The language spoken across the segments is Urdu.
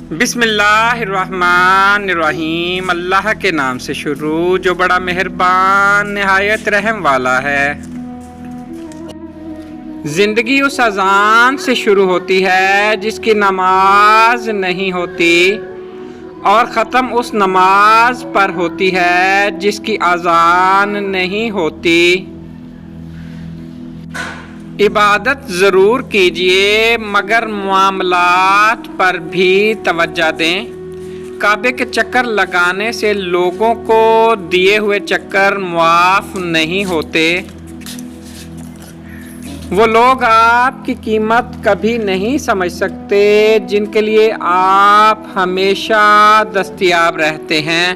بسم اللہ الرحمن الرحیم، اللہ کے نام سے شروع جو بڑا مہربان نہایت رحم والا ہے۔ زندگی اس اذان سے شروع ہوتی ہے جس کی نماز نہیں ہوتی، اور ختم اس نماز پر ہوتی ہے جس کی اذان نہیں ہوتی۔ عبادت ضرور کیجئے مگر معاملات پر بھی توجہ دیں۔ کعبے کے چکر لگانے سے لوگوں کو دیے ہوئے چکر معاف نہیں ہوتے۔ وہ لوگ آپ کی قیمت کبھی نہیں سمجھ سکتے جن کے لیے آپ ہمیشہ دستیاب رہتے ہیں۔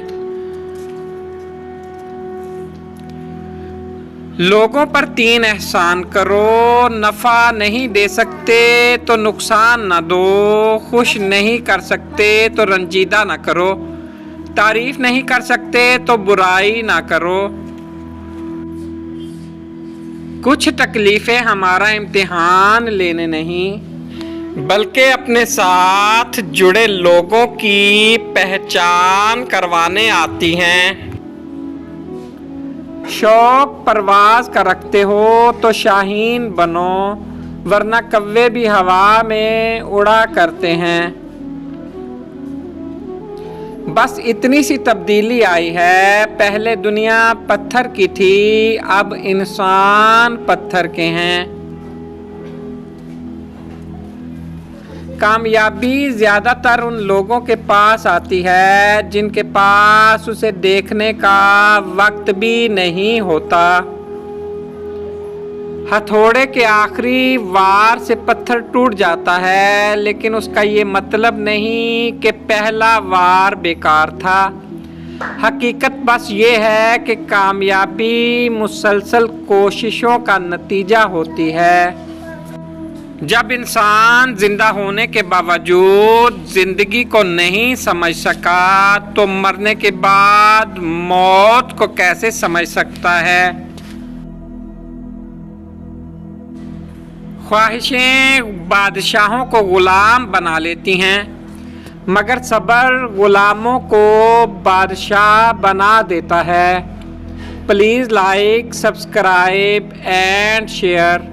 لوگوں پر 3 احسان کرو، نفع نہیں دے سکتے تو نقصان نہ دو، خوش نہیں کر سکتے تو رنجیدہ نہ کرو، تعریف نہیں کر سکتے تو برائی نہ کرو۔ کچھ تکلیفیں ہمارا امتحان لینے نہیں بلکہ اپنے ساتھ جڑے لوگوں کی پہچان کروانے آتی ہیں۔ شوق پرواز کا رکھتے ہو تو شاہین بنو، ورنہ کوے بھی ہوا میں اڑا کرتے ہیں۔ بس اتنی سی تبدیلی آئی ہے، پہلے دنیا پتھر کی تھی، اب انسان پتھر کے ہیں۔ کامیابی زیادہ تر ان لوگوں کے پاس آتی ہے جن کے پاس اسے دیکھنے کا وقت بھی نہیں ہوتا۔ ہتھوڑے کے آخری وار سے پتھر ٹوٹ جاتا ہے، لیکن اس کا یہ مطلب نہیں کہ پہلا وار بیکار تھا۔ حقیقت بس یہ ہے کہ کامیابی مسلسل کوششوں کا نتیجہ ہوتی ہے۔ جب انسان زندہ ہونے کے باوجود زندگی کو نہیں سمجھ سکا تو مرنے کے بعد موت کو کیسے سمجھ سکتا ہے؟ خواہشیں بادشاہوں کو غلام بنا لیتی ہیں، مگر صبر غلاموں کو بادشاہ بنا دیتا ہے۔ Please like, subscribe and share.